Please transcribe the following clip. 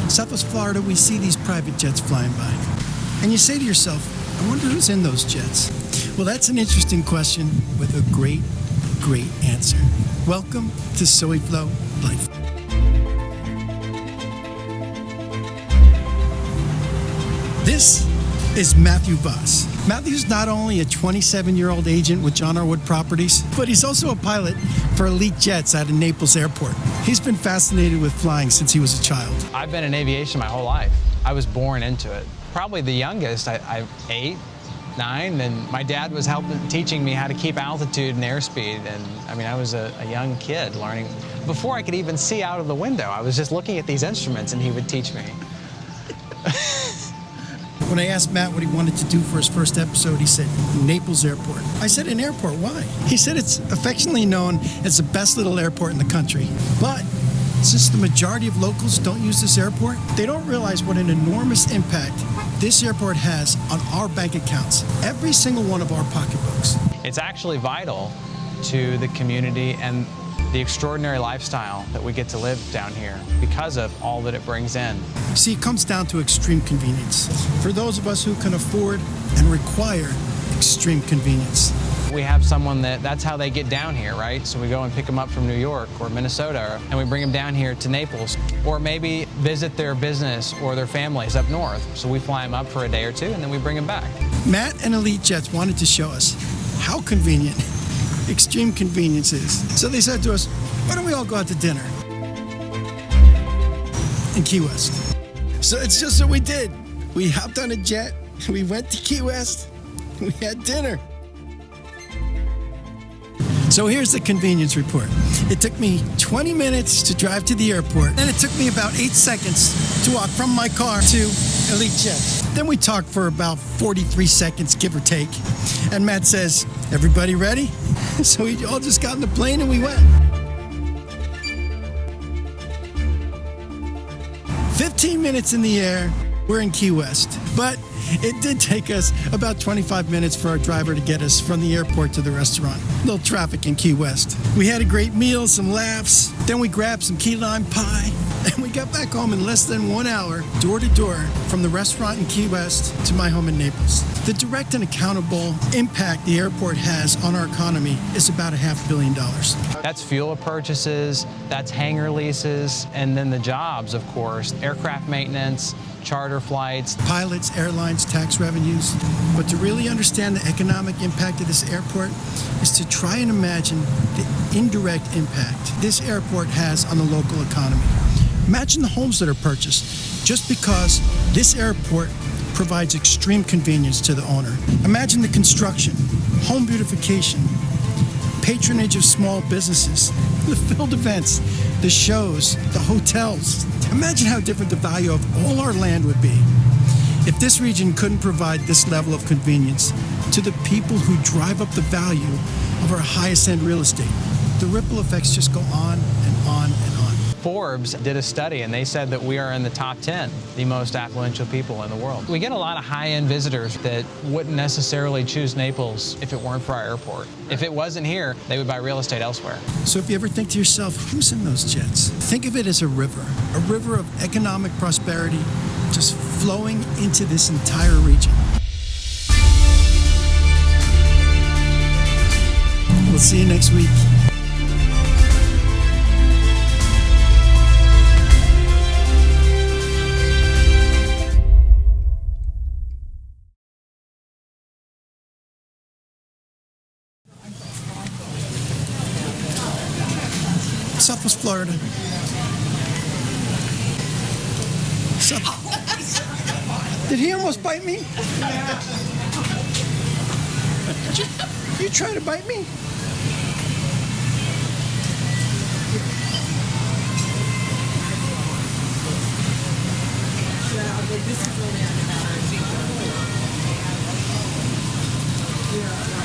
Southwest Florida, we see these private jets flying by. And you say to yourself, I wonder who's in those jets. Well, that's an interesting question with a great, great answer. Welcome to Soy Flow Life. This is Matthew Vos. Matthew's not only a 27-year-old agent with John R. Wood Properties, but he's also a pilot for elite jets out of Naples Airport. He's been fascinated with flying since he was a child. I've been in aviation my whole life. I was born into it. Probably the youngest, I 8, 9, and my dad was teaching me how to keep altitude and airspeed. And I mean, I was a young kid learning. Before I could even see out of the window, I was just looking at these instruments and he would teach me. When I asked Matt what he wanted to do for his first episode, he said, Naples Airport. I said, an airport, why? He said it's affectionately known as the best little airport in the country. But since the majority of locals don't use this airport, they don't realize what an enormous impact this airport has on our bank accounts, every single one of our pocketbooks. It's actually vital to the community and the extraordinary lifestyle that we get to live down here because of all that it brings in. See, it comes down to extreme convenience. For those of us who can afford and require extreme convenience. We have someone that's how they get down here, right? So we go and pick them up from New York or Minnesota, and we bring them down here to Naples, or maybe visit their business or their families up north. So we fly them up for a day or two, and then we bring them back. Matt and Elite Jets wanted to show us how convenient extreme convenience is. So they said to us, why don't we all go out to dinner in Key West? So it's just what we did. We hopped on a jet, we went to Key West, we had dinner. So here's the convenience report. It took me 20 minutes to drive to the airport, and it took me about 8 seconds to walk from my car to Elite Jets. Then we talked for about 43 seconds, give or take. And Matt says, everybody ready? So we all just got in the plane and we went. 15 minutes in the air, we're in Key West. But it did take us about 25 minutes for our driver to get us from the airport to the restaurant. Little traffic in Key West. We had a great meal, some laughs. Then we grabbed some key lime pie. And we got back home in less than 1 hour, door to door, from the restaurant in Key West to my home in Naples. The direct and accountable impact the airport has on our economy is about $500 million. That's fuel purchases, that's hangar leases, and then the jobs, of course, aircraft maintenance, charter flights, pilots, airlines, tax revenues. But to really understand the economic impact of this airport is to try and imagine the indirect impact this airport has on the local economy. Imagine the homes that are purchased just because this airport provides extreme convenience to the owner. Imagine the construction, home beautification, patronage of small businesses, the field events, the shows, the hotels. Imagine how different the value of all our land would be if this region couldn't provide this level of convenience to the people who drive up the value of our highest end real estate. The ripple effects just go on and on and on. Forbes did a study and they said that we are in the top 10, the most affluential people in the world. We get a lot of high-end visitors that wouldn't necessarily choose Naples if it weren't for our airport. If it wasn't here, they would buy real estate elsewhere. So if you ever think to yourself, who's in those jets? Think of it as a river of economic prosperity just flowing into this entire region. We'll see you next week. Southwest Florida. Did he almost bite me? Did you try to bite me?